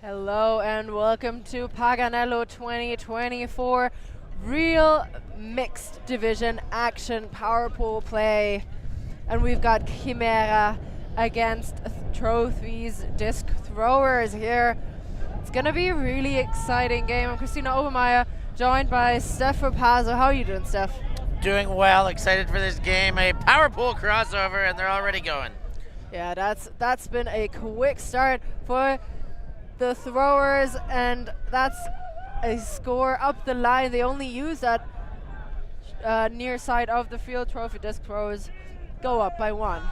Hello and welcome to Paganello 2024 real mixed division action power pool play. And we've got Chimera against Trophies disc throwers here. It's going to be a really exciting game. I'm Christina Obermeyer, joined by Steph Rapazzo. How are you doing, Steph? Doing well, excited for this game. A power pool crossover, and they're already going. Yeah, that's been a quick start for the throwers, and that's a score up the line. They only use that near side of the field. Trophy disc throwers go up by 1.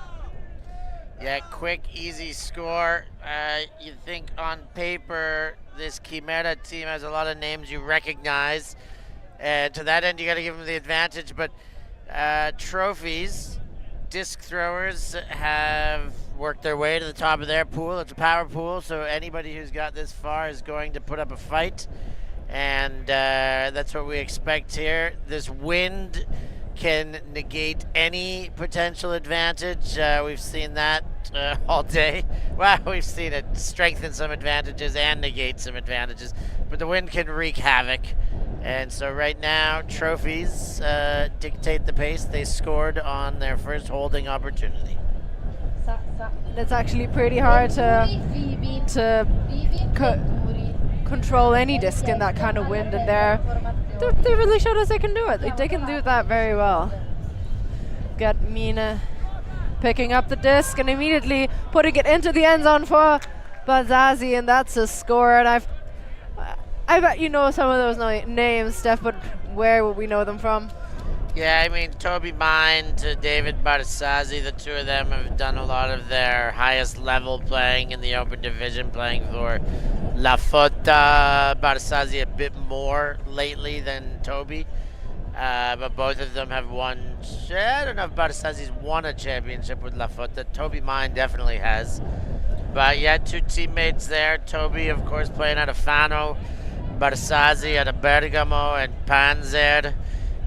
Yeah, quick, easy score. You think on paper this Chimera team has a lot of names you recognize, and to that end you got to give them the advantage. But Trophies disc throwers have worked their way to the top of their pool. It's a power pool, so anybody who's got this far is going to put up a fight, and that's what we expect here. This wind can negate any potential advantage. We've seen that all day. Well, we've seen it strengthen some advantages and negate some advantages, but the wind can wreak havoc. And so right now, Trophies dictate the pace. They scored on their first holding opportunity. It's actually pretty hard to control any disc in that kind of wind, and they really showed us they can do it. They can do that very well. Got Mina picking up the disc and immediately putting it into the end zone for Bazazi, and that's a score. And I bet you know some of those names, Steph, but where would we know them from? Yeah, I mean, Toby Mine to David Barsazi, the two of them have done a lot of their highest level playing in the open division, playing for La Fota. Barsazi a bit more lately than Toby, but both of them have won. I don't know if Barsazi's won a championship with La Fota. Toby Mine definitely has. But yeah, two teammates there. Toby, of course, playing out of Fano. Barsazi out of Bergamo, and Panzer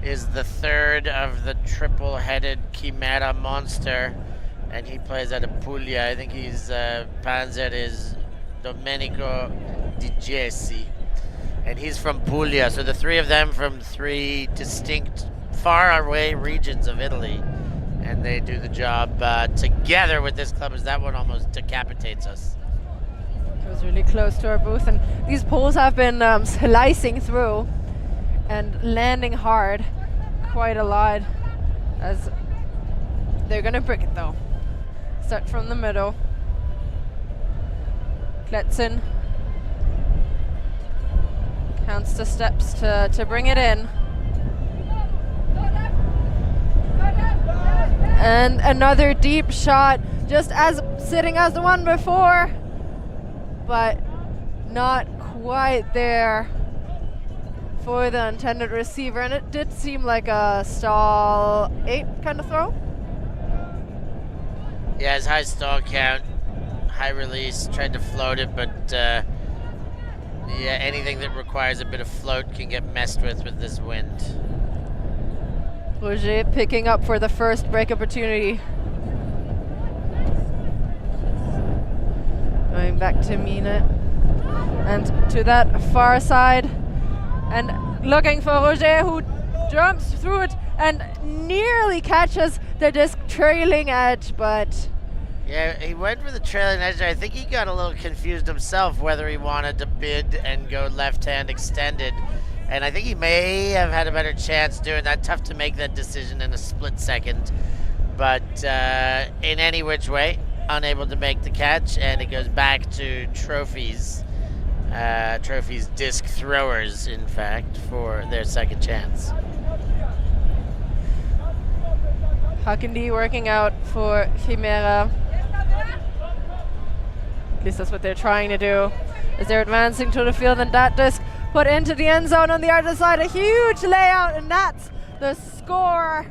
is the third of the triple-headed Chimera monster, and he plays out of Puglia. I think he's Panzer is Domenico Di Gessi, and he's from Puglia. So the three of them from three distinct, far-away regions of Italy, and they do the job together with this club, as that one almost decapitates us. It was really close to our booth, and these poles have been slicing through and landing hard quite a lot, as they're gonna brick it though. Start from the middle. Kletzen counts the steps to bring it in. And another deep shot, just as sitting as the one before, but not quite there for the intended receiver, and it did seem like a stall 8 kind of throw. Yeah, his high stall count, high release, tried to float it, but yeah, anything that requires a bit of float can get messed with this wind. Roger picking up for the first break opportunity. Going back to Mina and to that far side, and looking for Roger, who jumps through it and nearly catches the disc trailing edge, but yeah, he went for the trailing edge. I think he got a little confused himself whether he wanted to bid and go left hand extended, and I think he may have had a better chance doing that. Tough to make that decision in a split second, but in any which way, unable to make the catch, and it goes back to Trophies. Trophies disc throwers, in fact, for their second chance. Hakindi working out for Chimera. At least that's what they're trying to do, as they're advancing to the field, and that disc put into the end zone on the other side. A huge layout, and that's the score.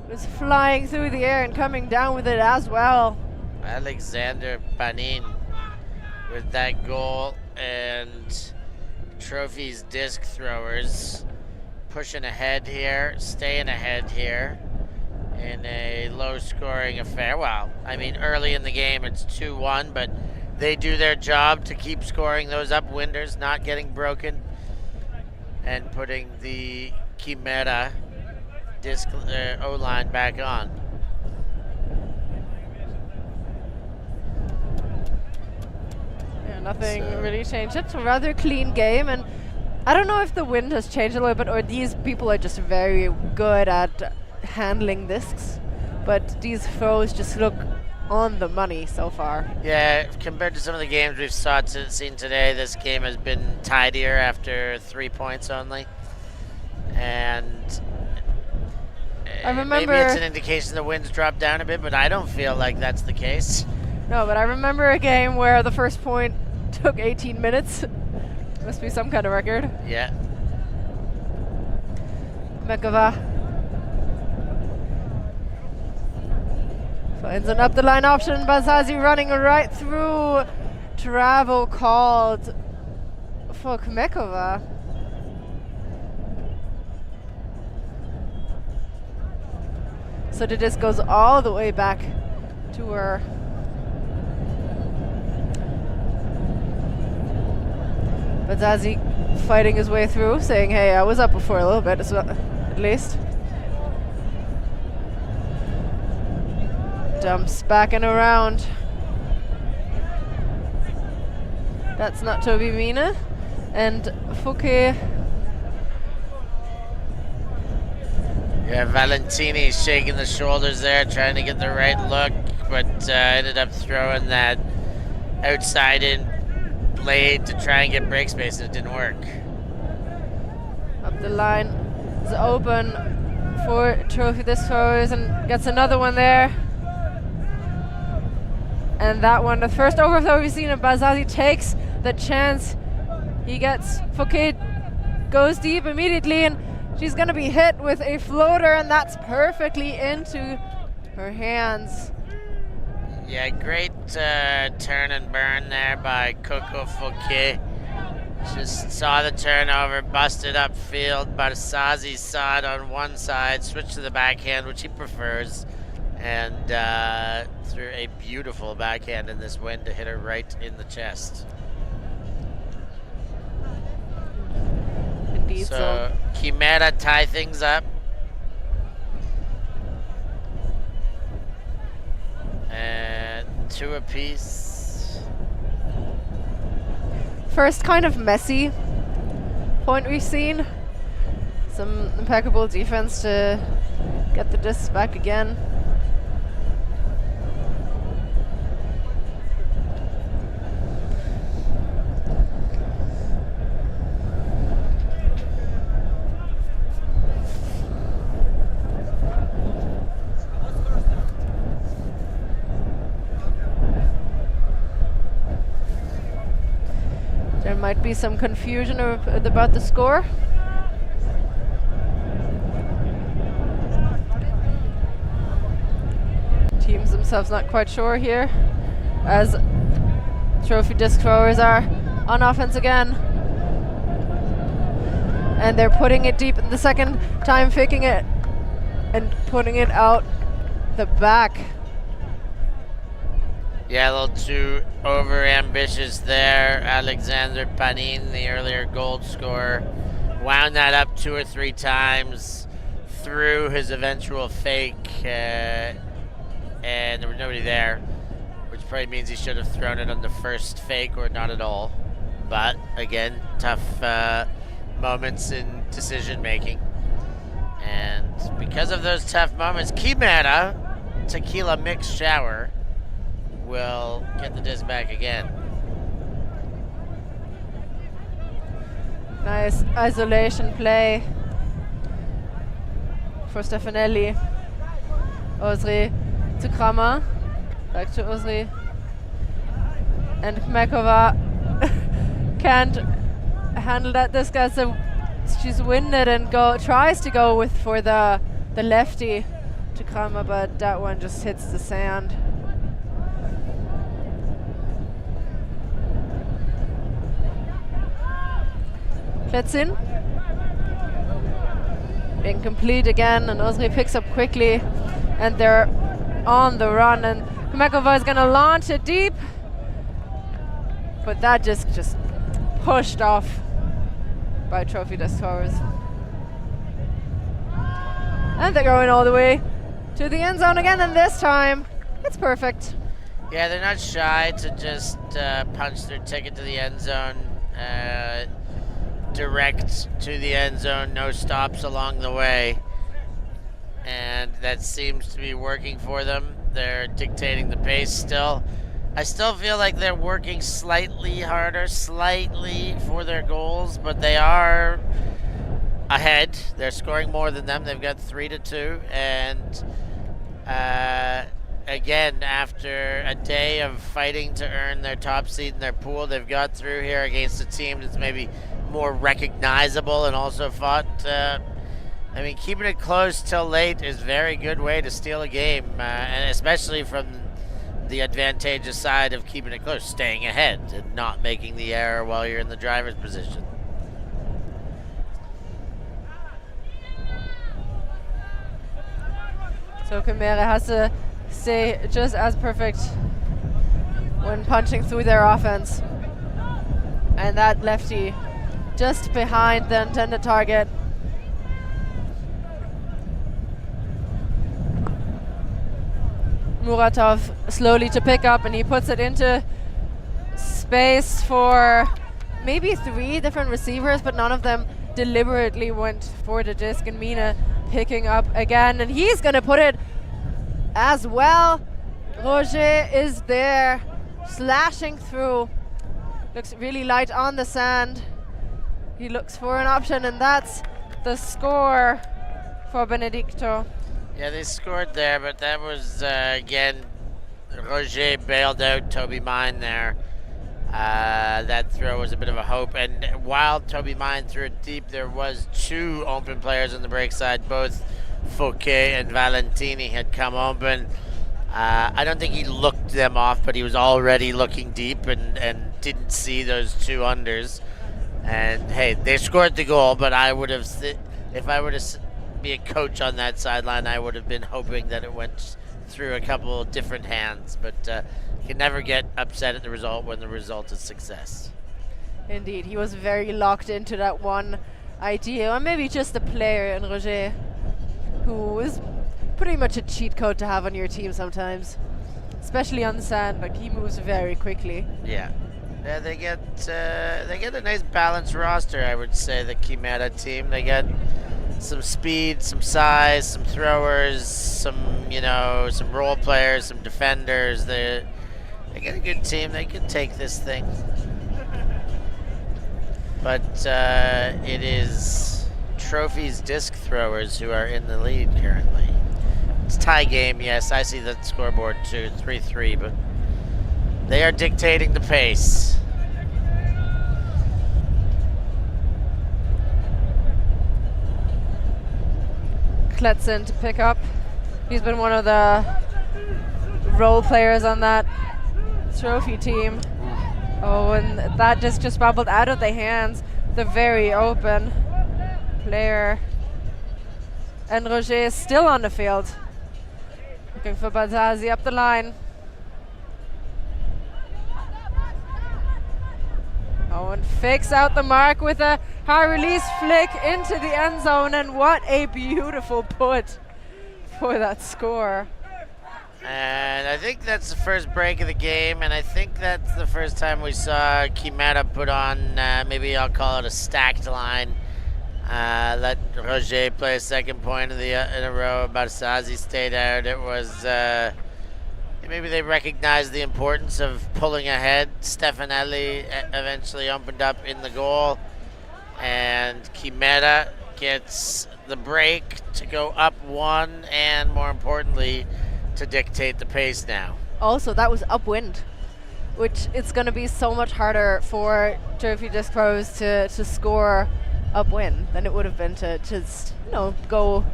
It was flying through the air and coming down with it as well. Alexander Panin with that goal, and Trophies disc throwers pushing ahead here, staying ahead here in a low-scoring affair. Well, I mean, early in the game it's 2-1, but they do their job to keep scoring those upwinders, not getting broken, and putting the Chimera disc O-line back on. Yeah, nothing really changed. It's a rather clean game, and I don't know if the wind has changed a little bit or these people are just very good at handling discs, but these throws just look on the money so far. Yeah, compared to some of the games we've seen today, this game has been tidier after 3 points only. And I remember, maybe it's an indication the wind's dropped down a bit, but I don't feel like that's the case. No, but I remember a game where the first point took 18 minutes. Must be some kind of record. Yeah. Mekova finds an up the line option. Basazi running right through. Travel called for Kmekova. So the disc goes all the way back to her. Basazi fighting his way through, saying, hey, I was up before a little bit, at least. Dumps back and around. That's not Toby Mina. And Fouquet. Yeah, Valentini shaking the shoulders there, trying to get the right look, but ended up throwing that outside in blade to try and get break space, and it didn't work. Up the line is open for Trophy this throws and gets another one there. And that one, the first overthrow we've seen, and Basazi takes the chance. He gets Fouquet, goes deep immediately, and she's going to be hit with a floater, and that's perfectly into her hands. Yeah, great turn and burn there by Coco Fouquet. Just saw the turnover, busted upfield. Basazi saw it on one side, switched to the backhand, which he prefers, and threw a beautiful backhand in this wind to hit her right in the chest. Indeed, so Chimera tie things up. And 2 apiece. First kind of messy point we've seen. Some impeccable defense to get the discs back again. There might be some confusion about the score. Teams themselves not quite sure here, as trophy disc throwers are on offense again. And they're putting it deep the second time, faking it and putting it out the back. Yeah, a little too over-ambitious there. Alexander Panin, the earlier gold scorer, wound that up 2 or 3 times through his eventual fake, and there was nobody there, which probably means he should have thrown it on the first fake or not at all. But again, tough moments in decision-making. And because of those tough moments, Chimera, tequila mixed shower, will get the disc back again. Nice isolation play for Stefanelli. Osri to Kramer, back to Osri. And Kmekova can't handle that disc, as she's winded and tries to go for the lefty to Kramer, but that one just hits the sand. Kletzin. Incomplete again, and Osri picks up quickly, and they're on the run, and Kmekova is going to launch it deep, but that just pushed off by trophy disc throwers. And they're going all the way to the end zone again, and this time it's perfect. Yeah, they're not shy to just punch their ticket to the end zone, direct to the end zone, no stops along the way. And that seems to be working for them. They're dictating the pace still. I still feel like they're working slightly harder, slightly for their goals, but they are ahead. They're scoring more than them. They've got 3-2, and again, after a day of fighting to earn their top seed in their pool, they've got through here against a team that's maybe more recognizable and also fought. I mean, keeping it close till late is a very good way to steal a game, and especially from the advantageous side of keeping it close, staying ahead and not making the error while you're in the driver's position. So Chimera has to stay just as perfect when punching through their offense. And that lefty just behind the intended target. Muratov slowly to pick up, and he puts it into space for maybe 3 different receivers, but none of them deliberately went for the disc, and Mina picking up again, and he's going to put it as well. Roger is there, slashing through. Looks really light on the sand. He looks for an option, and that's the score for Benedicto. Yeah, they scored there, but that was, again, Roger bailed out Toby Mine there. That throw was a bit of a hope, and while Toby Mine threw it deep, there was 2 open players on the break side. Both Fouquet and Valentini had come open. I don't think he looked them off, but he was already looking deep and didn't see those 2 unders. And hey, they scored the goal, but I would have, if I were to be a coach on that sideline, I would have been hoping that it went through a couple of different hands, but you can never get upset at the result when the result is success. Indeed, he was very locked into that one idea, or maybe just a player in Roger, who is pretty much a cheat code to have on your team sometimes, especially on the sand. Like, he moves very quickly. Yeah. They get a nice balanced roster, I would say, the Chimera team. They get some speed, some size, some throwers, some role players, some defenders. They get a good team. They can take this thing. But it is Trophy's disc throwers who are in the lead currently. It's a tie game, yes. I see the scoreboard too, 3-3, but they are dictating the pace. Kletzen to pick up. He's been one of the role players on that trophy team. Oh, and that just bubbled out of the hands. The very open player. And Roger is still on the field. Looking for Bazazi up the line. Oh, and fakes out the mark with a high release flick into the end zone, and what a beautiful put for that score. And I think that's the first break of the game, and I think that's the first time we saw Chimera put on, maybe I'll call it a stacked line. Let Roger play a second point in a row. Barsazi stayed out. It was, maybe they recognized the importance of pulling ahead. Stefanelli eventually opened up in the goal, and Chimera gets the break to go up 1, and more importantly, to dictate the pace now. Also, that was upwind, which it's going to be so much harder for Trophy Disc Pros to score upwind than it would have been to just, go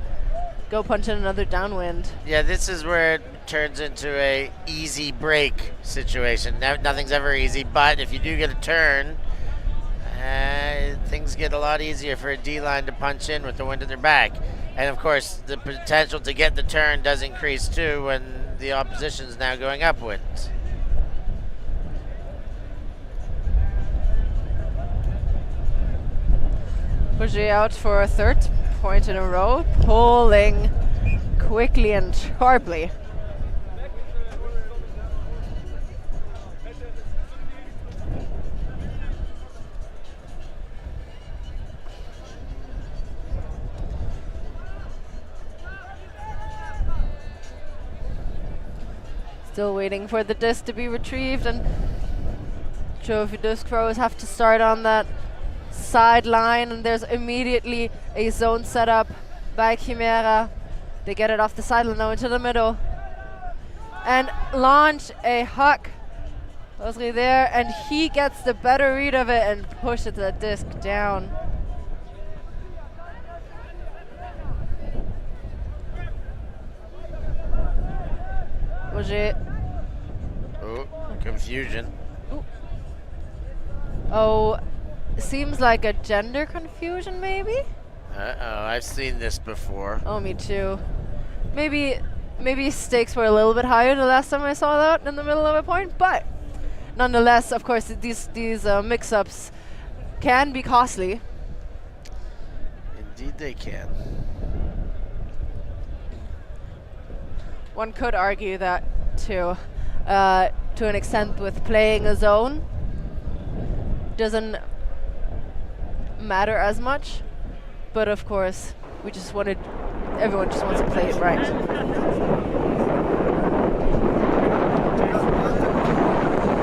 punch in another downwind. Yeah, this is where it turns into a easy break situation. Nothing's ever easy, but if you do get a turn, things get a lot easier for a D-line to punch in with the wind at their back. And of course, the potential to get the turn does increase too when the opposition is now going upwind. Roger out for a third point in a row, pulling quickly and sharply. Still waiting for the disc to be retrieved, and trophy disc throwers have to start on that sideline, and there's immediately a zone set up by Chimera. They get it off the sideline now into the middle and launch a huck. Osri there, and he gets the better read of it and pushes the disc down. Roger. Oh, confusion. Ooh. Oh, seems like a gender confusion, maybe? Uh-oh, I've seen this before. Oh, me too. Maybe stakes were a little bit higher the last time I saw that in the middle of a point, but nonetheless, of course, these mix-ups can be costly. Indeed they can. One could argue that to an extent with playing a zone doesn't matter as much, but of course everyone just wants to play it right.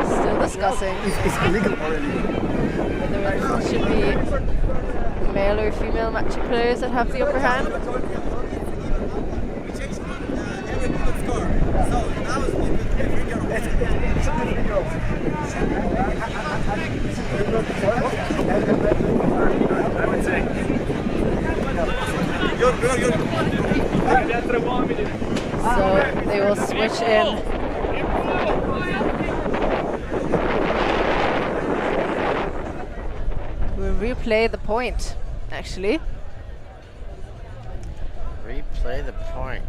Still discussing whether it should be male or female matchup players that have the upper hand. So they will switch in. We'll replay the point, actually. Replay the point.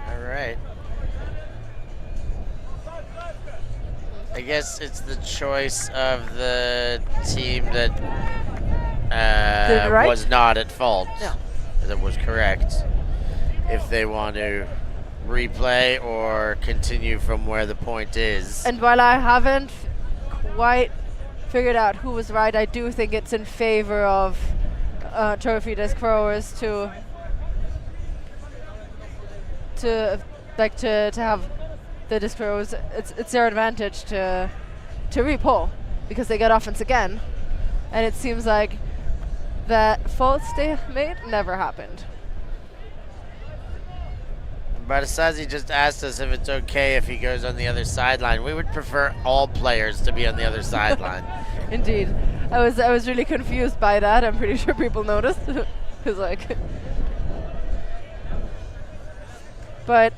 All right. I guess it's the choice of the team that right? was not at fault. No. That was correct. If they want to replay or continue from where the point is. And while I haven't quite figured out who was right, I do think it's in favor of trophy disc throwers to have the disc throwers. It's their advantage to repull because they get offense again, and it seems like that faults they made never happened. Barsazi just asked us if it's okay if he goes on the other sideline. We would prefer all players to be on the other sideline. Indeed. I was really confused by that. I'm pretty sure people noticed. Cause like but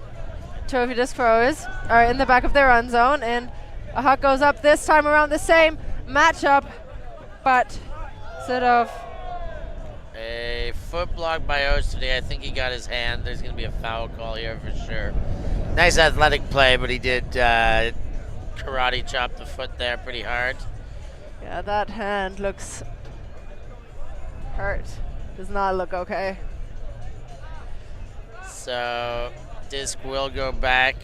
trophy disc throwers are in the back of their end zone, and a huck goes up this time around the same matchup, but instead of a foot block by Osterday. I think he got his hand. There's going to be a foul call here for sure. Nice athletic play, but he did karate chop the foot there pretty hard. Yeah, that hand looks hurt. Does not look okay. So disc will go back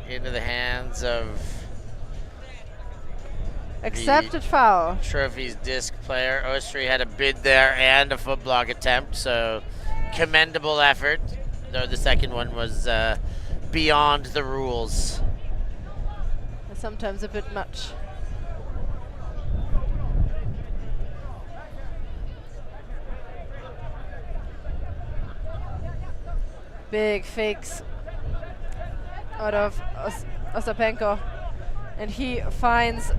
into the hands of accepted foul. Trophy's disc player. Ostry had a bid there and a foot block attempt, so commendable effort, though the second one was beyond the rules. Sometimes a bit much. Big fakes out of Ostapenko, and he finds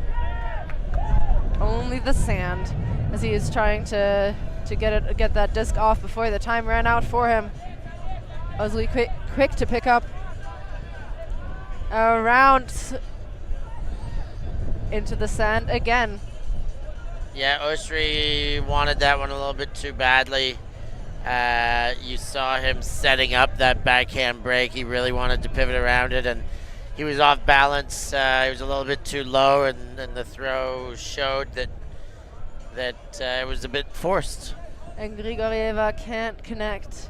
only the sand as he is trying to get that disc off before the time ran out for him. Osley quick to pick up around into the sand again. Yeah, Ostry wanted that one a little bit too badly. You saw him setting up that backhand break. He really wanted to pivot around it, and he was off balance. He was a little bit too low, and the throw showed that it was a bit forced. And Grigorieva can't connect,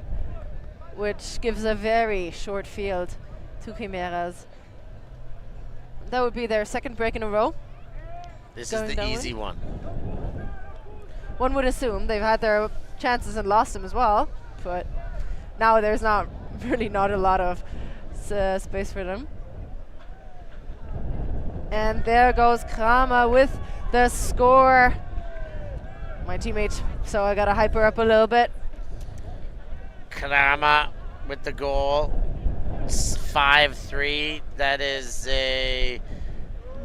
which gives a very short field to Chimeras. That would be their second break in a row. This is the easy one. One would assume they've had their chances and lost them as well, but now there's not a lot of space for them. And there goes Kramer with the score. My teammate, so I gotta hype her up a little bit. Kramer with the goal. It's 5-3. That is a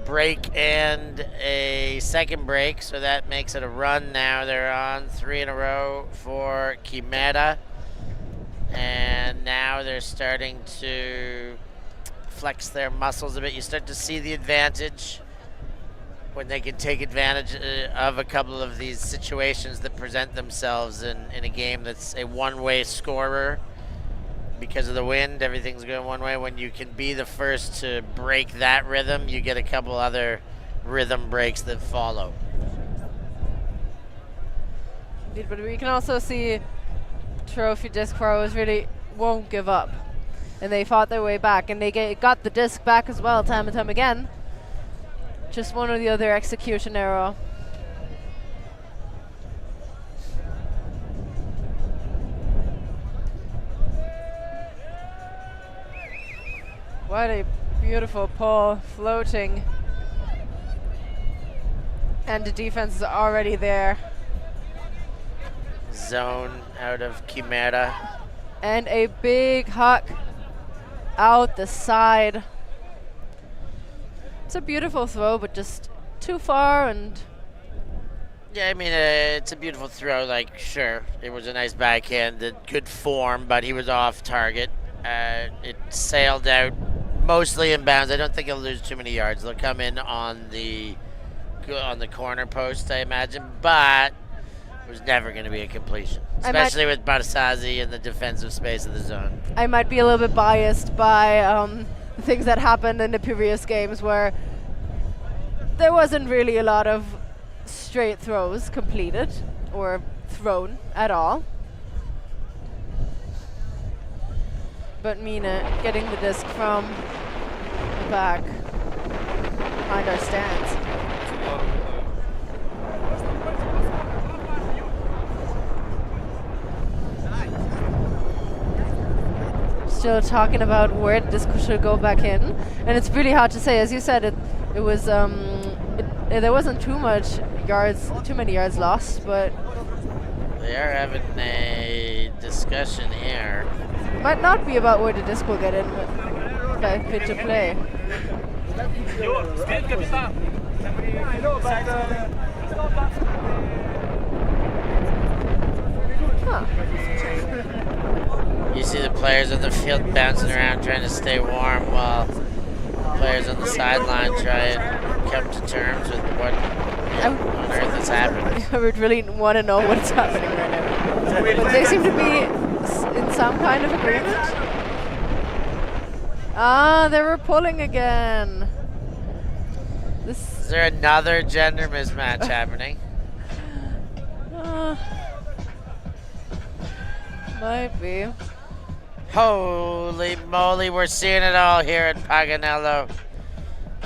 break and a second break, so that makes it a run now. They're on 3 in a row for Chimera. And now they're starting to flex their muscles a bit. You start to see the advantage when they can take advantage of a couple of these situations that present themselves in a game that's a one-way scorer. Because of the wind, everything's going one way. When you can be the first to break that rhythm, you get a couple other rhythm breaks that follow. But we can also see Trophy Disc Pros really won't give up. And they fought their way back, and they got the disc back as well time and time again. Just one or the other execution error. What a beautiful pull, floating. And the defense is already there. Zone out of Chimera. And a big huck out the side. It's a beautiful throw, but just too far. And yeah, I mean, it's a beautiful throw. Like, sure, it was a nice backhand, good form, but he was off target. It sailed out mostly in bounds. I don't think he'll lose too many yards. They'll come in on the corner post, I imagine, but it was never going to be a completion, especially with Barsazzi in the defensive space of the zone. I might be a little bit biased by the things that happened in the previous games where there wasn't really a lot of straight throws completed or thrown at all. But Mina getting the disc from the back behind our stands. Still talking about where the disc should go back in, and it's really hard to say. As you said, it was there wasn't too many yards lost, but they are having a discussion here. Might not be about where the disc will get in, but by fit to play. Huh. You see the players on the field bouncing around trying to stay warm while players on the sideline try and come to terms with what on earth is happening. I would really want to know what's happening right now. But they seem to be in some kind of agreement. Ah, they were pulling again. Is there another gender mismatch happening? Might be. Holy moly, we're seeing it all here at Paganello.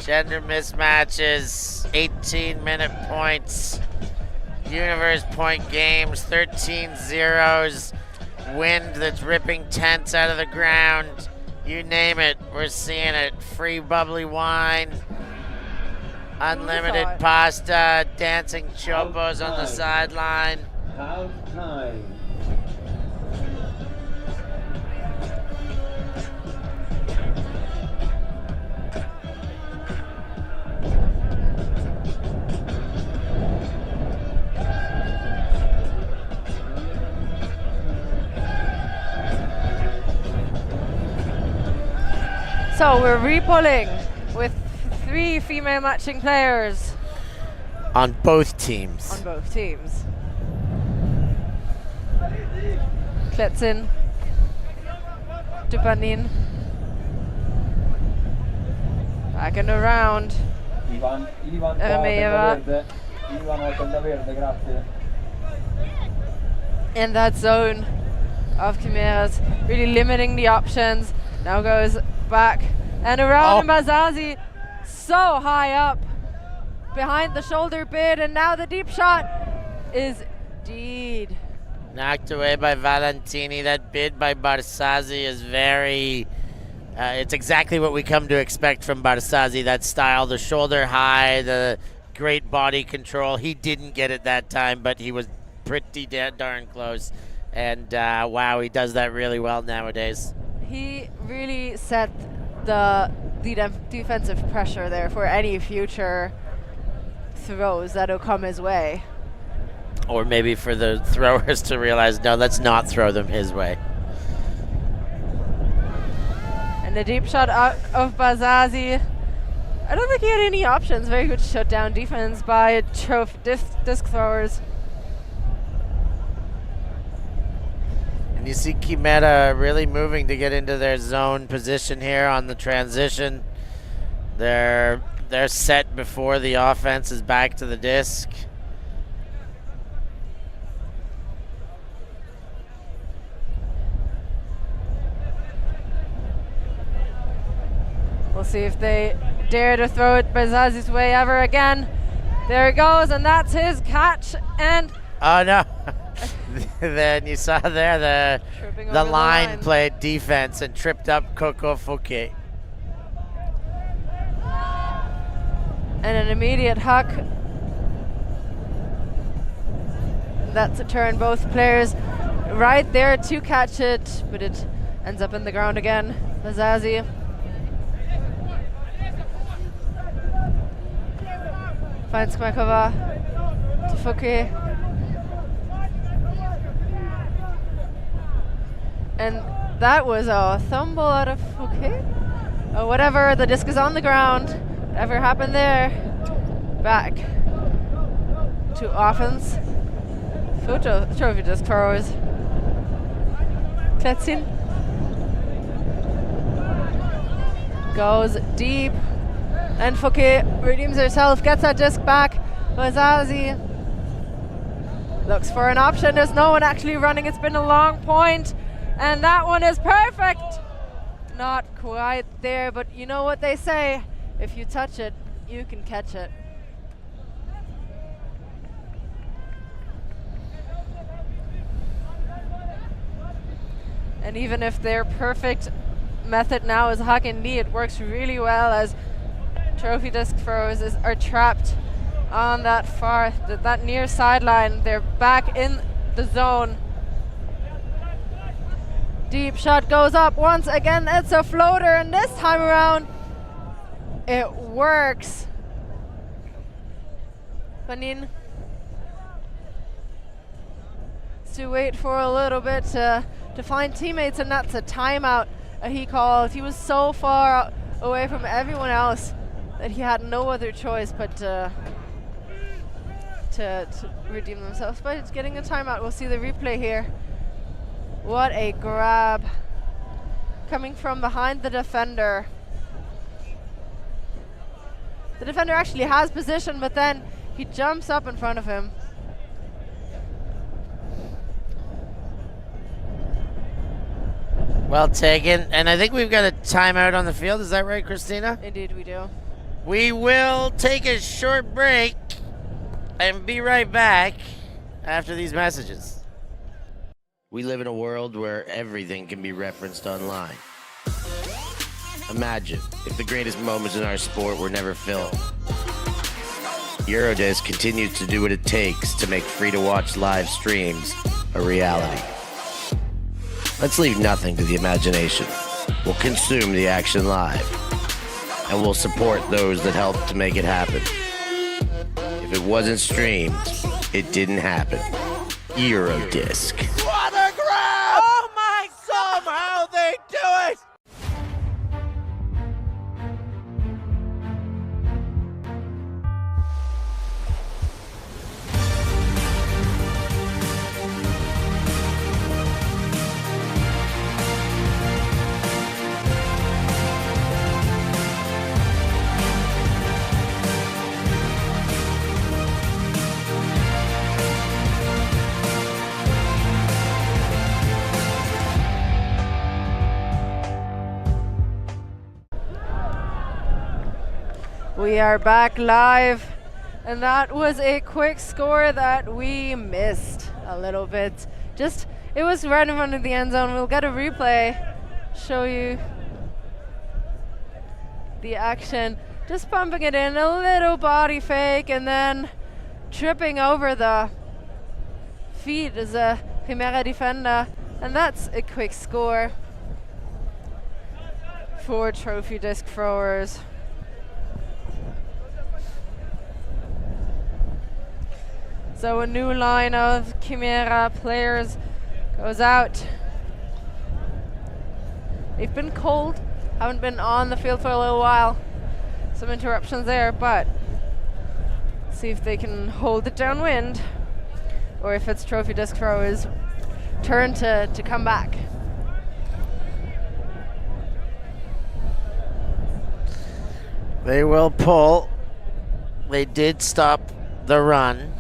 Gender mismatches, 18-minute points, universe point games, 13 zeros, wind that's ripping tents out of the ground. You name it, we're seeing it. Free bubbly wine, unlimited pasta, dancing chopos on the sideline. Half time. So we're re-pulling with 3 female matching players. On both teams. On both teams. Kletzin. Tupanin. Back and around. Ivan Ermeva. Ivan tenda verde, grazie. in that zone of Chimeras, really limiting the options. Now goes back and around, and Bazazi so high up behind the shoulder bid, and now the deep shot is deed. Knocked away by Valentini. That bid by Barsazzi is very... it's exactly what we come to expect from Barsazzi, that style, the shoulder high, the great body control. He didn't get it that time, but he was pretty darn close. And wow, he does that really well nowadays. He really set the defensive pressure there for any future throws that'll come his way. Or maybe for the throwers to realize, no, let's not throw them his way. And the deep shot out of Bazazi. I don't think he had any options. Very good shutdown defense by disc throwers. And you see Chimera really moving to get into their zone position here on the transition. They're set before the offense is back to the disc. We'll see if they dare to throw it Bazazi's way ever again. There it goes, and that's his catch. And oh no! Then you saw there the line played defense and tripped up Coco Fouquet. And an immediate huck. That's a turn. Both players right there to catch it, but it ends up in the ground again. Bazazi. Finds Kmakova to Fouquet. And that was a thumb ball out of Fouquet. Or whatever, the disc is on the ground. Whatever happened there. Back to offense. Trophy disc throwers. Kletzin goes deep. And Fouquet redeems herself, gets that disc back. Bazazi looks for an option. There's no one actually running. It's been a long point. And that one is perfect. Not quite there, but you know what they say. If you touch it, you can catch it. And even if their perfect method now is huck and knee, it works really well as trophy disc throwers are trapped on that near sideline. They're back in the zone. Deep shot goes up once again. It's a floater, and this time around it works. Panin to wait for a little bit to find teammates, and that's a timeout he called. He was so far away from everyone else that he had no other choice but to redeem themselves by getting a timeout. We'll see the replay here. What a grab. Coming from behind the defender. The defender actually has position, but then he jumps up in front of him. Well taken. And I think we've got a timeout on the field. Is that right, Christina? Indeed we do. We will take a short break and be right back after these messages. We live in a world where everything can be referenced online. Imagine if the greatest moments in our sport were never filmed. Eurodisc continues to do what it takes to make free-to-watch live streams a reality. Let's leave nothing to the imagination. We'll consume the action live, and we'll support those that help to make it happen. If it wasn't streamed, it didn't happen. Eurodisc. What a grab! Oh my God! Somehow they do it! we are back live, and that was a quick score that we missed a little bit. It was right in front of the end zone. We'll get a replay, show you the action. Just pumping it in, a little body fake, and then tripping over the feet as a Chimera defender, and that's a quick score for trophy disc throwers. So a new line of Chimera players goes out. They've been cold, haven't been on the field for a little while. Some interruptions there, but see if they can hold it downwind, or if it's trophy disc throwers' turn to come back. They will pull. They did stop the run,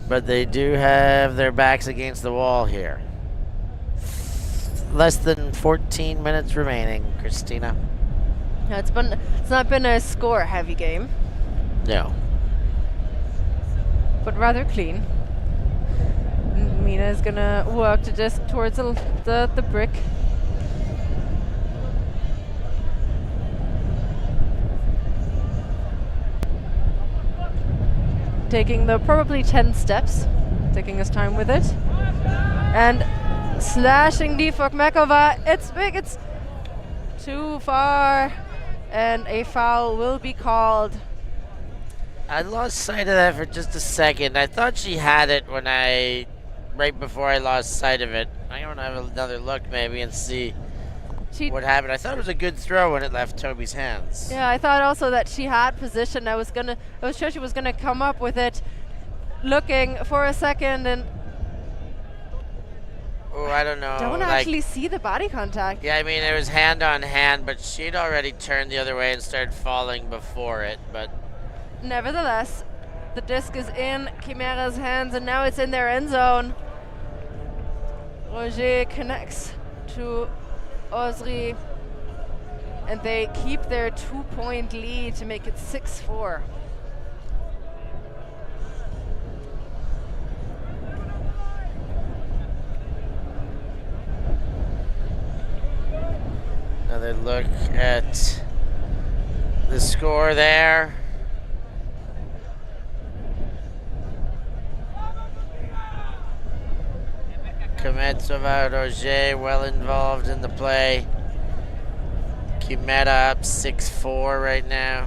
but they do have their backs against the wall here. Less than 14 minutes remaining, Christina. Yeah, it's not been a score-heavy game, No. but rather clean. Mina is gonna work to disc towards the brick. Taking the probably 10 steps, taking his time with it. And slashing the Fokmekova. It's big, it's too far. And a foul will be called. I lost sight of that for just a second. I thought she had it right before I lost sight of it. I'm gonna have another look maybe and see what happened. I thought it was a good throw when it left Toby's hands. Yeah, I thought also that she had position. I was sure she was gonna come up with it, looking for a second, and Oh, I don't know. don't actually see the body contact. Yeah, I mean, it was hand on hand, but she'd already turned the other way and started falling before it, but Nevertheless, the disc is in Chimera's hands, and now it's in their end zone. Roger connects to Osri, and they keep their 2-point lead to make it 6-4. another look at the score there. Kometsova, Roger well involved in the play. Chimera up 6-4 right now.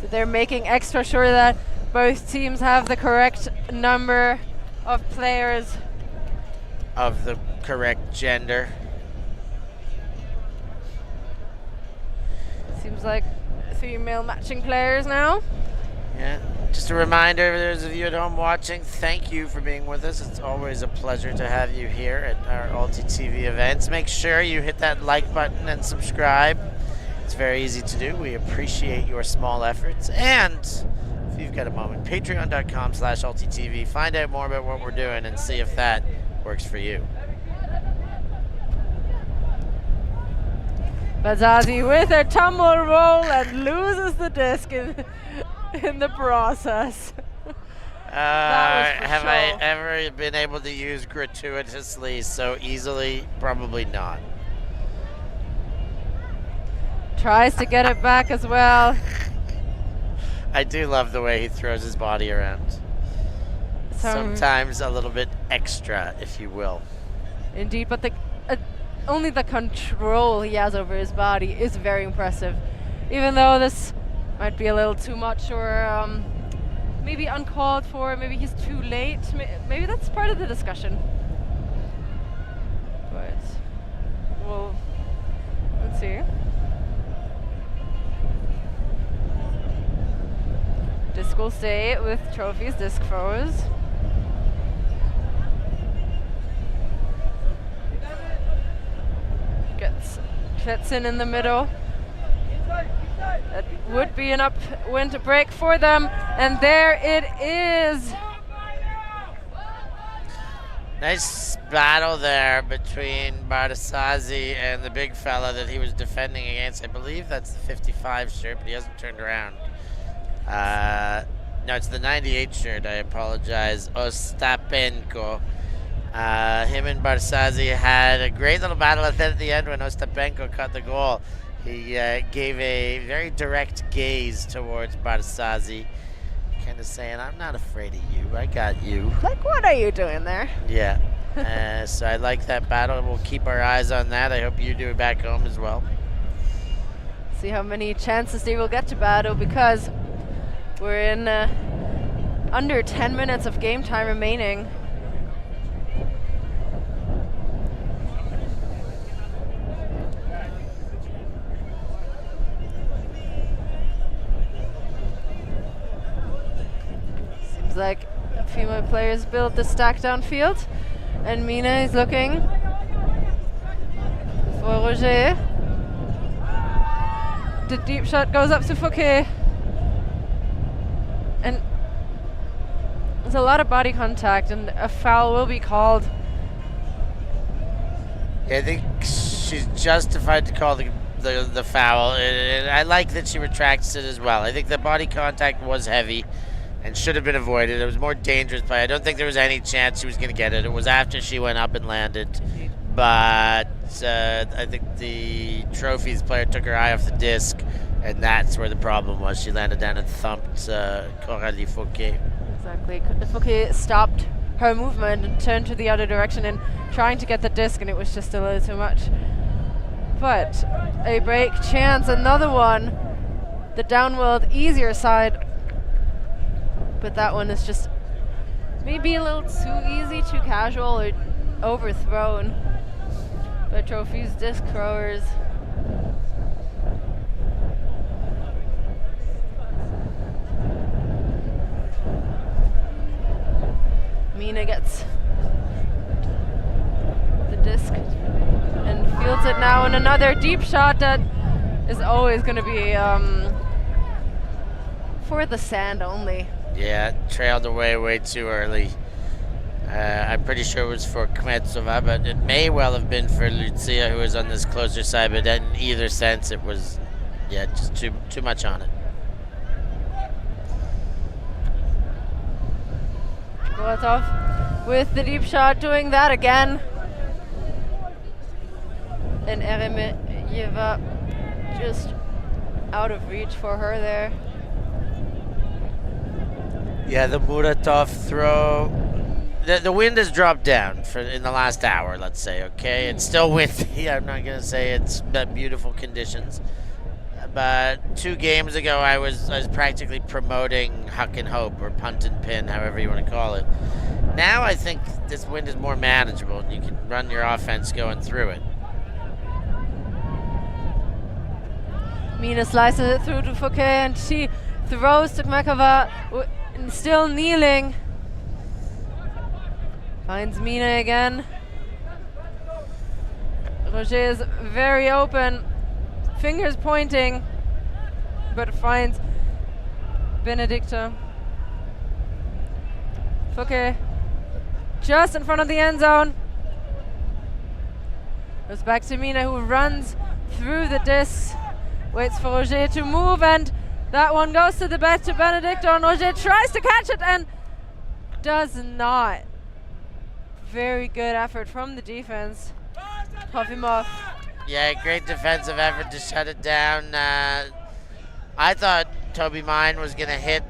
So they're making extra sure that both teams have the correct number of players. Of the correct gender. Seems like female matching players now. Yeah. Just a reminder, for those of you at home watching, thank you for being with us. It's always a pleasure to have you here at our ULTI.TV events. Make sure you hit that like button and subscribe. It's very easy to do. We appreciate your small efforts. And if you've got a moment, patreon.com/ULTI.TV. Find out more about what we're doing and see if that works for you. Bazazi with a tumble roll and loses the disc in the process. Have I sure. ever been able to use gratuitously so easily? Probably not. Tries to get it back as well. I do love the way he throws his body around. Sometimes a little bit extra, if you will. Indeed, but only the control he has over his body is very impressive. Even though this might be a little too much, or maybe uncalled for, maybe he's too late. Maybe that's part of the discussion. But, well, let's see. Disc will stay with trophies, disc throwers. Gets Kletzen in the middle. That would be an upwind break for them, and there it is. Nice battle there between Bartasazzi and the big fella that he was defending against. I believe that's the 55 shirt, but he hasn't turned around. No, it's the 98 shirt. I apologize. Ostapenko. Him and Bartasazzi had a great little battle at the end when Ostapenko caught the goal. He gave a very direct gaze towards Bartasazzi, kind of saying, "I'm not afraid of you. I got you." Like, what are you doing there? Yeah. So I like that battle. We'll keep our eyes on that. I hope you do it back home as well. See how many chances they will get to battle, because we're in under 10 minutes of game time remaining. Seems like female players build the stack downfield, and Mina is looking for Roger. The deep shot goes up to Fouquet. And there's a lot of body contact, and a foul will be called. Yeah, I think she's justified to call the foul. And I like that she retracts it as well. I think the body contact was heavy and should have been avoided. It was more dangerous play. I don't think there was any chance she was going to get it. It was after she went up and landed. But I think the trophies player took her eye off the disc, and that's where the problem was. She landed down and thumped Coralie Fouquet. Exactly. Fouquet stopped her movement and turned to the other direction and trying to get the disc, and it was just a little too much. But a break chance, another one. The downward, easier side. But that one is just maybe a little too easy, too casual, or overthrown by trophies disc throwers. Mina gets the disc and fields it now, and another deep shot that is always going to be for the sand only. Yeah, trailed away way too early. I'm pretty sure it was for Kmetsova, but it may well have been for Lucia, who was on this closer side, but in either sense, it was, yeah, just too much on it. Goratov with the deep shot, doing that again. And Eremeyeva just out of reach for her there. Yeah, the Muratov throw. The wind has dropped down in the last hour, let's say, okay? It's still windy. I'm not going to say it's beautiful conditions. But 2 games ago, I was practically promoting huck and hope, or punt and pin, however you want to call it. Now I think this wind is more manageable, and you can run your offense going through it. Mina slices it through to Fouquet, and she throws to Kmekova, still kneeling. Finds Mina again. Roger is very open, fingers pointing, but finds Benedicto. Fouquet just in front of the end zone. Goes back to Mina, who runs through the disc, waits for Roger to move, and that one goes to the back to Benedicto, and Roger tries to catch it and does not. Very good effort from the defense. Trofimov. Yeah, great defensive effort to shut it down. I thought Toby Mine was going to hit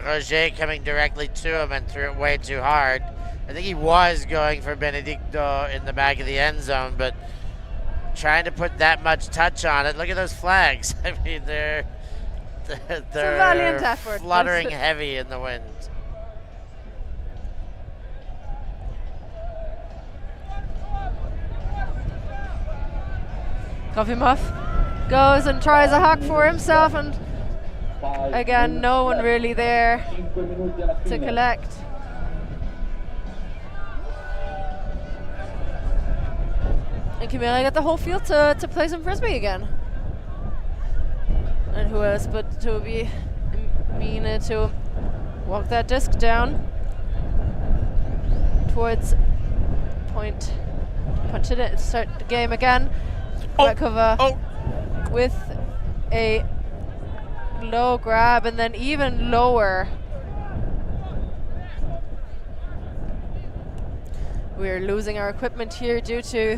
Roger coming directly to him and threw it way too hard. I think he was going for Benedicto in the back of the end zone, but trying to put that much touch on it. Look at those flags. I mean, they're a valiant effort. Fluttering heavy in the wind. Trofimov goes and tries a huck for himself, and again, no one really there to collect. And Chimera got the whole field to play some Frisbee again. And who else but Toby and Mina to walk that disc down towards point. Punch it in. Start the game again. Oh, Rakova oh. with a low grab and then even lower. We're losing our equipment here due to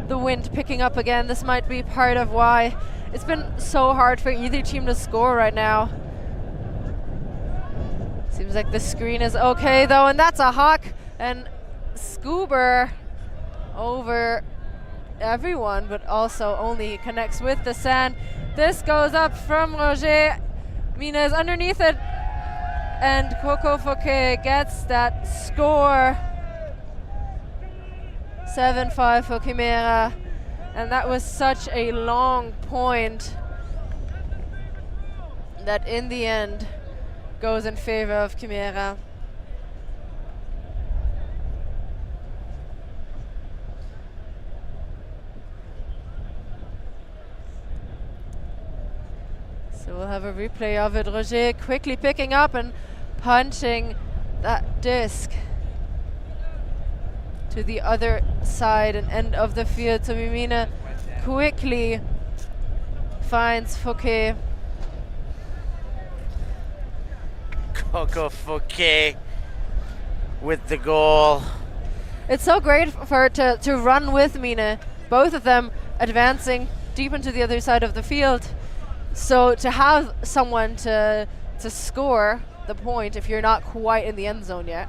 the wind picking up again. This might be part of why it's been so hard for either team to score right now. Seems like the screen is okay though, and that's a hawk, and Scuba over everyone, but also only connects with the sand. This goes up from Roger. Mina is underneath it, and Coco Fouquet gets that score. 7-5 for Chimera, and that was such a long point that in the end goes in favor of Chimera. So we'll have a replay of it. Roger quickly picking up and punching that disc to the other side and end of the field. So Mimina quickly finds Fouquet. Coco Fouquet with the goal. It's so great for her to run with Mina, both of them advancing deep into the other side of the field. So to have someone to score the point if you're not quite in the end zone yet.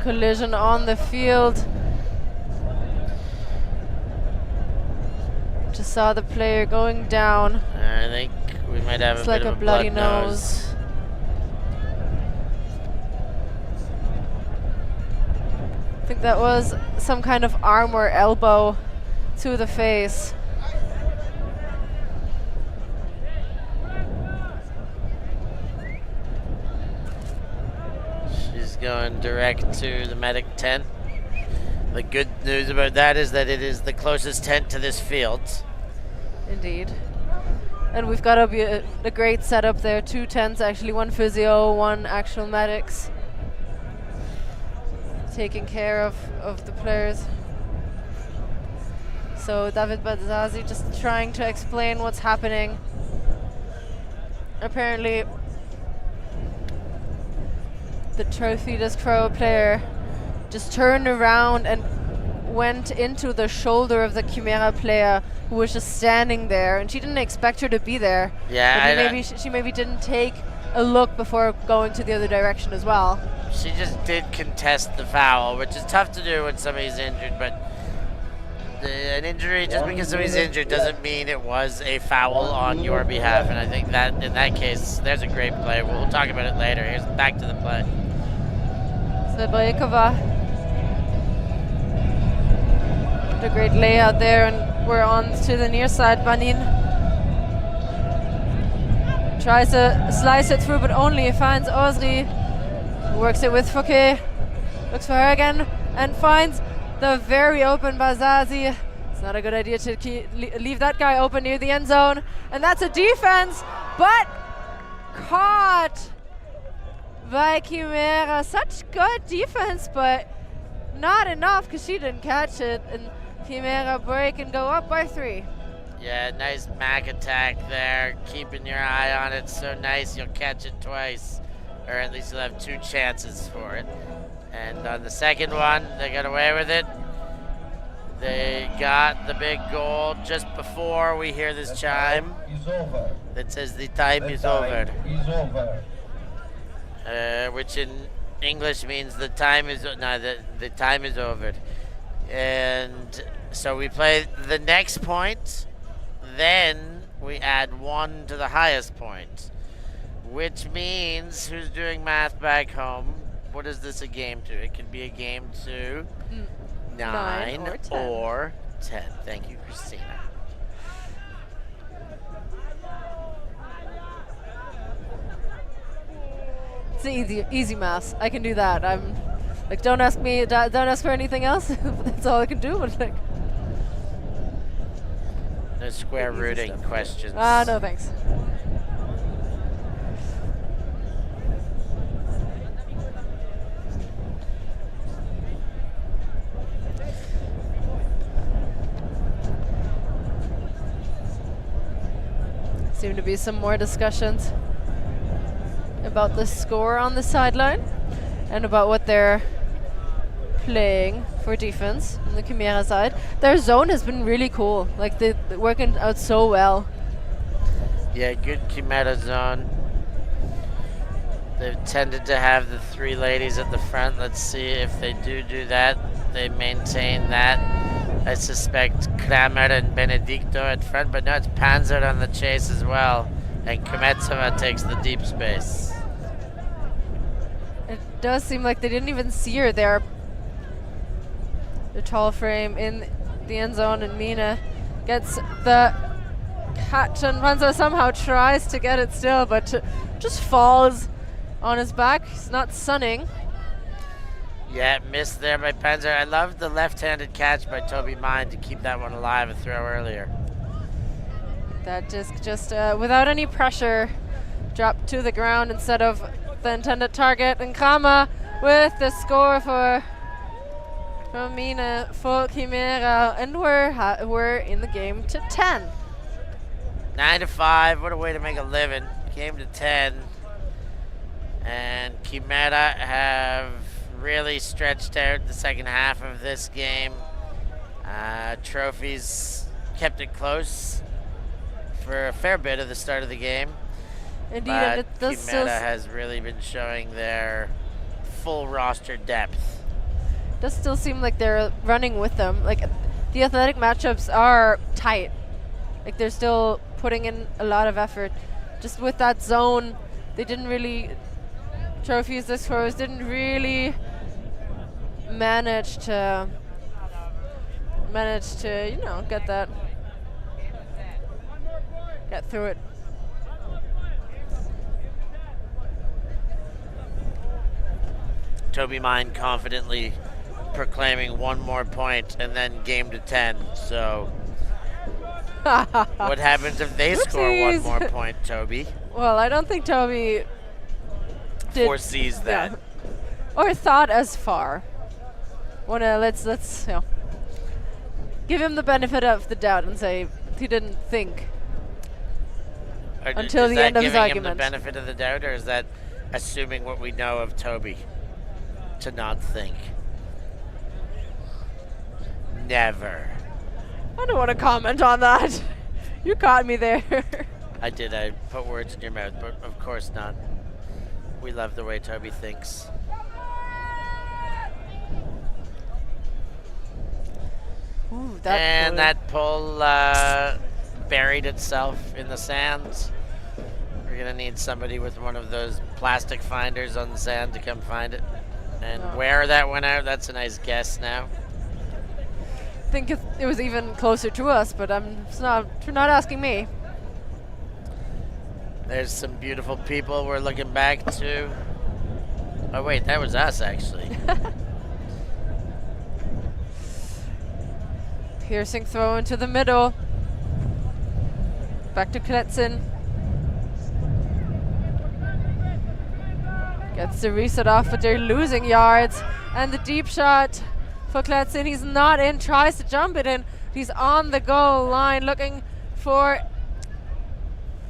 Collision on the field. Just saw the player going down. I think we might have it's a like bit a of a bloody blood nose. I think that was some kind of arm or elbow to the face. Going direct to the medic tent. The good news about that is that it is the closest tent to this field. Indeed. And we've got a great setup there. 2 tents actually, 1 physio, 1 actual medics. Taking care of the players. So David Badzazi just trying to explain what's happening. Apparently the Trophy Disc Pro player just turned around and went into the shoulder of the Chimera player who was just standing there, and she didn't expect her to be there. Yeah, she maybe didn't take a look before going to the other direction as well. She just did contest the foul, which is tough to do when somebody's injured, but an injury, just because somebody's injured doesn't mean it was a foul on your behalf, and I think that in that case, there's a great play. We'll talk about it later. Here's back to the play. Svebrikova. The great layout there, and we're on to the near side. Banin tries to slice it through, but only finds Osri. Works it with Fouquet. Looks for her again and finds the very open Bazazi. It's not a good idea to leave that guy open near the end zone. And that's a defense, but caught by Chimera. Such good defense, but not enough because she didn't catch it. And Chimera break and go up by 3. Yeah, nice Mac attack there. Keeping your eye on it. So nice, you'll catch it twice. Or at least you'll have 2 chances for it. And on the second one, they got away with it. They got the big goal just before we hear this chime that says the time is over. Which in English means the time is the time is over. And so we play the next point, then we add 1 to the highest point, which means, who's doing math back home? What is this a game to? It could be a game to 9 9 or or 10. Thank you, Christina. It's an easy math. I can do that. I'm like, don't ask me, don't ask for anything else. That's all I can do. But like, No square easy rooting stuff. questions. No thanks. Seem to be some more discussions about the score on the sideline and about what they're playing for defense on the Chimera side. Their zone has been really cool. Like they're working out so well. Yeah, good Chimera zone. They've tended to have the 3 ladies at the front. Let's see if they do that. They maintain that. I suspect Kramer and Benedicto at front, but no, it's Panzer on the chase as well. And Kometsova takes the deep space. It does seem like they didn't even see her there. The tall frame in the end zone, and Mina gets the catch, and Panzer somehow tries to get it still, but just falls on his back. He's not sunning. Yeah, missed there by Panzer. I love the left-handed catch by Toby Mind to keep that one alive, a throw earlier. That just without any pressure, dropped to the ground instead of the intended target. And Kramer with the score for Mina for Chimera, and we're in the game to 10. 9-5. What a way to make a living. Game to 10, and Chimera have really stretched out the second half of this game. Trophies kept it close for a fair bit of the start of the game. Indeed, but and it does Chimera has really been showing their full roster depth. does still seem like they're running with them. Like the athletic matchups are tight. Like they're still putting in a lot of effort. Just with that zone, they didn't really, Trophies this throws didn't really manage to get through it. Toby Mine confidently proclaiming 1 more point and then game to 10. So what happens if they score 1 more point, Toby? Well, I don't think Toby foresees that. Yeah. Or thought as far. Let's give him the benefit of the doubt and say he didn't think until the end of his argument. Is that giving him the benefit of the doubt, or is that assuming what we know of Toby to not think? Never. I don't want to comment on that. You caught me there. I did. I put words in your mouth, but of course not. We love the way Toby thinks. Ooh, that pull buried itself in the sand. We're going to need somebody with one of those plastic finders on the sand to come find it. And where that went out, that's a nice guess now. I think it was even closer to us, but you're not asking me. There's some beautiful people we're looking back to. Oh wait, that was us actually. Piercing throw into the middle. Back to Kletzin. Gets the reset off, but they're losing yards. And the deep shot for Kletzin. He's not in, tries to jump it in. He's on the goal line looking for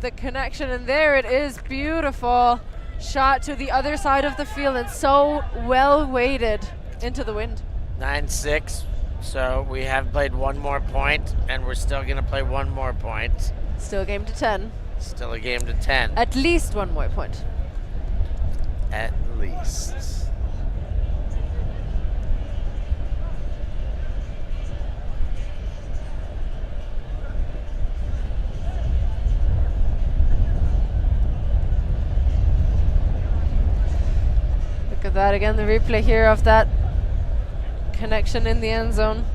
the connection, and there it is. Beautiful shot to the other side of the field, and so well weighted into the wind. 9-6. So we have played 1 more point, and we're still going to play 1 more point. Still a game to 10. Still a game to 10. At least 1 more point. At least. at that again, the replay here of that connection in the end zone.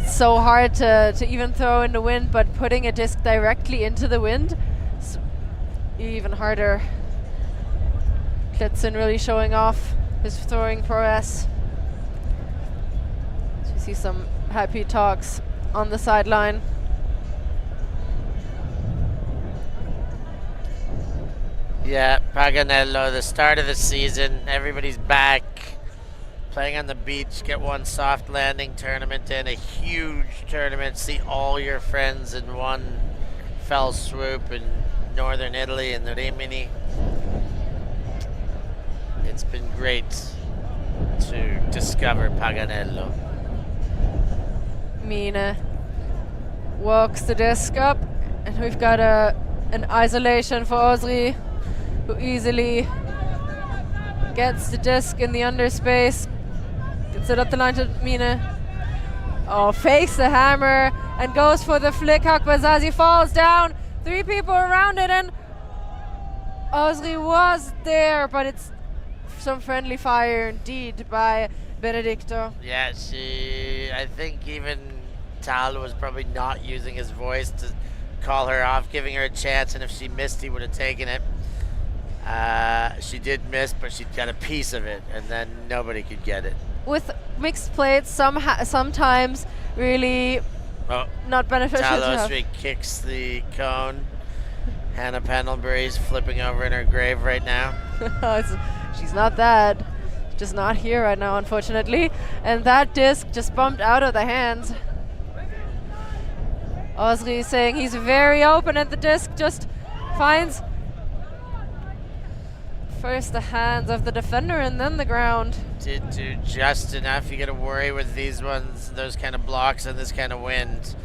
So hard to even throw in the wind, but putting a disc directly into the wind is even harder. Klitzen really showing off his throwing prowess. So you see some happy talks on the sideline. Yeah, Paganello, the start of the season, everybody's back, playing on the beach, get one soft landing tournament in, a huge tournament, see all your friends in one fell swoop in northern Italy in the Rimini. It's been great to discover Paganello. Mina walks the disc up, and we've got an isolation for Osri, who easily gets the disc in the underspace, gets it up the line to Mina. Oh, fakes the hammer and goes for the flick hook, but Zazie falls down. 3 people around it, and Osri was there, but it's some friendly fire indeed by Benedicto. Yeah, I think even Tal was probably not using his voice to call her off, giving her a chance, and if she missed, he would have taken it. She did miss, but she got a piece of it, and then nobody could get it. With mixed plates, sometimes really not beneficial to have. Tal kicks the cone. Hannah Pendlebury's flipping over in her grave right now. She's not that. Just not here right now, unfortunately. And that disc just bumped out of the hands. Osri saying he's very open, and the disc just finds first the hands of the defender and then the ground. Did do just enough. You got to worry with these ones, those kind of blocks and this kind of wind,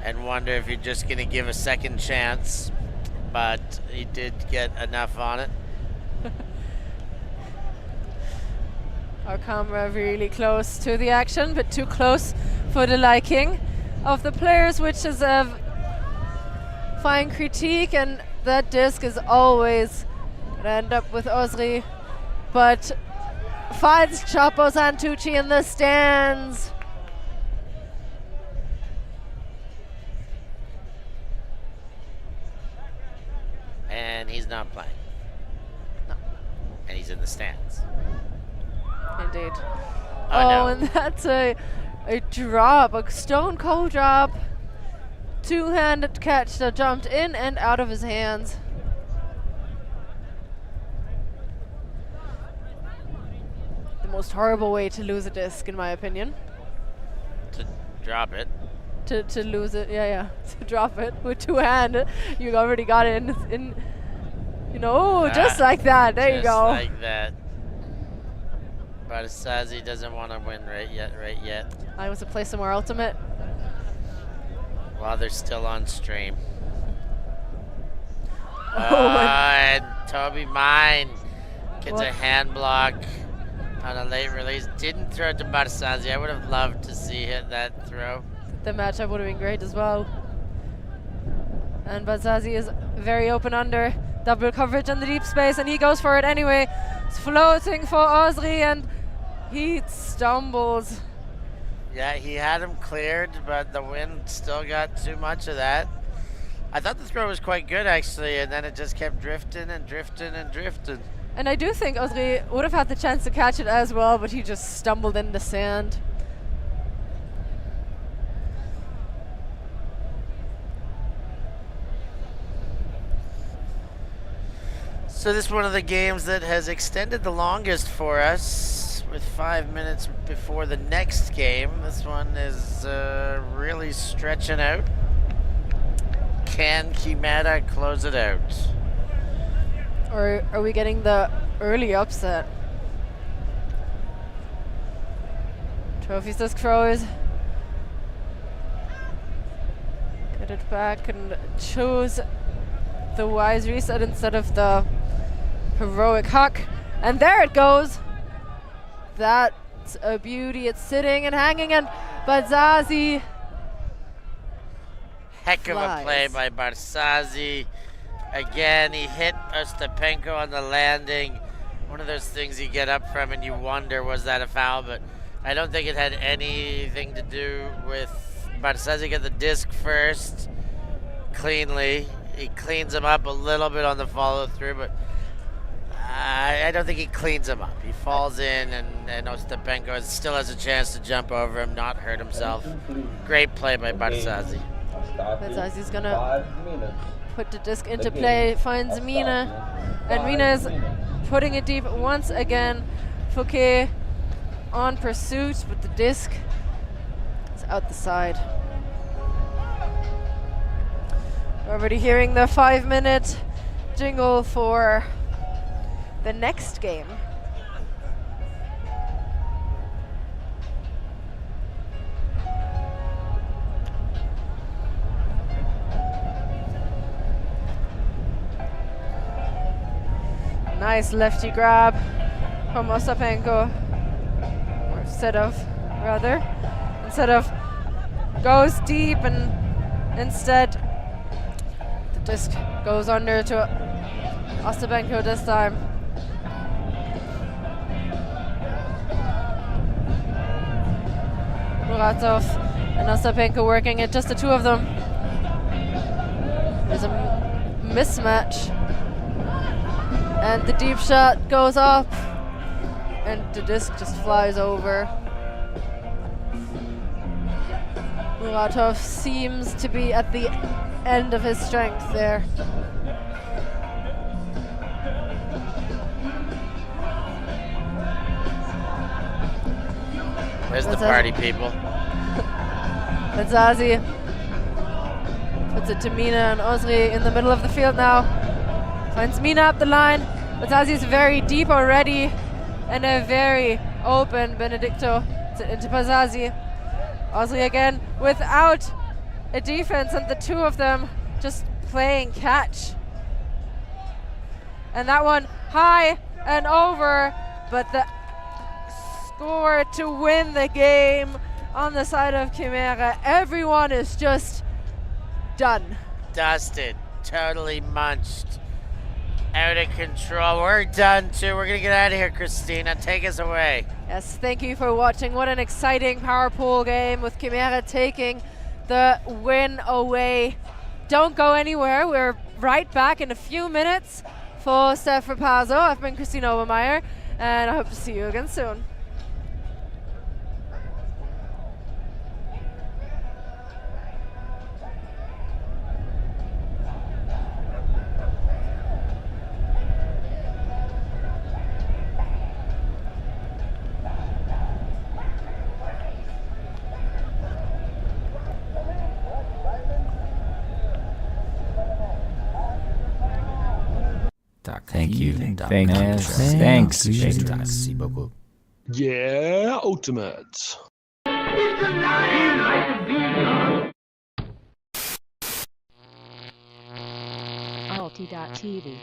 and wonder if you're just going to give a second chance. But he did get enough on it. Our camera really close to the action, but too close for the liking of the players, which is a fine critique, and that disc is always gonna end up with Osri, but finds Chapo Santucci in the stands. And he's not playing. No. And he's in the stands. Indeed. No. And that's a drop, a stone cold drop. Two-handed catch that jumped in and out of his hands. The most horrible way to lose a disc, in my opinion. To drop it. To lose it, yeah. To drop it with two-hand. You already got it in just like that. There you go. Just like that. But Sazi doesn't want to win right yet. I was to play some more ultimate. While they're still on stream. And And Toby Mine gets a hand block on a late release. Didn't throw it to Barsazi. I would have loved to see that throw. the matchup would have been great as well. And Barsazi is very open under. Double coverage in the deep space, and he goes for it anyway. It's floating for Osri, and he stumbles. Yeah, he had him cleared, but the wind still got too much of that. I thought the throw was quite good, actually, and then it just kept drifting and drifting and drifting. And I do think Osri would have had the chance to catch it as well, but he just stumbled in the sand. So this is one of the games that has extended the longest for us, with 5 minutes before the next game. This one is really stretching out. Can Chimera close it out? Or are we getting the early upset? Trophies does Crows. Get it back and choose the wise reset instead of the heroic huck. And there it goes. That's a beauty. It's sitting and hanging, and Barsazi Heck of a play by Barsazi. Again, he hit Ostapenko on the landing, one of those things you get up from and you wonder, was that a foul? But I don't think it had anything to do with Barzazzi. Get the disc first cleanly. He cleans him up a little bit on the follow through, but I don't think he cleans him up. He falls in, and Ostapenko still has a chance to jump over him, not hurt himself. Great play by Barzazzi. Barzazzi's gonna put the disc into play, finds Mina, and Mina is putting it deep once again. Fouquet on pursuit, but the disc is out the side. We're already hearing the 5-minute jingle for the next game. Nice lefty grab from Ostapenko. Instead of goes deep, and instead the disc goes under to Ostapenko this time. Muratov and Ostapenko working it, just the two of them. There's a mismatch. And the deep shot goes up, and the disc just flies over. Muratov seems to be at the end of his strength there. Where's the party people? Barzazzi puts it to Mina, and Osri in the middle of the field now. Finds Mina up the line. Barzazzi is very deep already, and a very open Benedicto into Barzazzi. Osri again without a defense, and the two of them just playing catch. And that one high and over, but the score to win the game on the side of Chimera. Everyone is just done. Dusted, totally munched, out of control. We're done too. We're gonna get out of here, Christina. Take us away. Yes, thank you for watching. What an exciting power pool game with Chimera taking the win away. Don't go anywhere. We're right back in a few minutes for Steph Rapazzo. I've been Christina Obermeyer, and I hope to see you again soon. Thank you. Thanks. Merci beaucoup. Yeah, ultimate. ULTI.TV.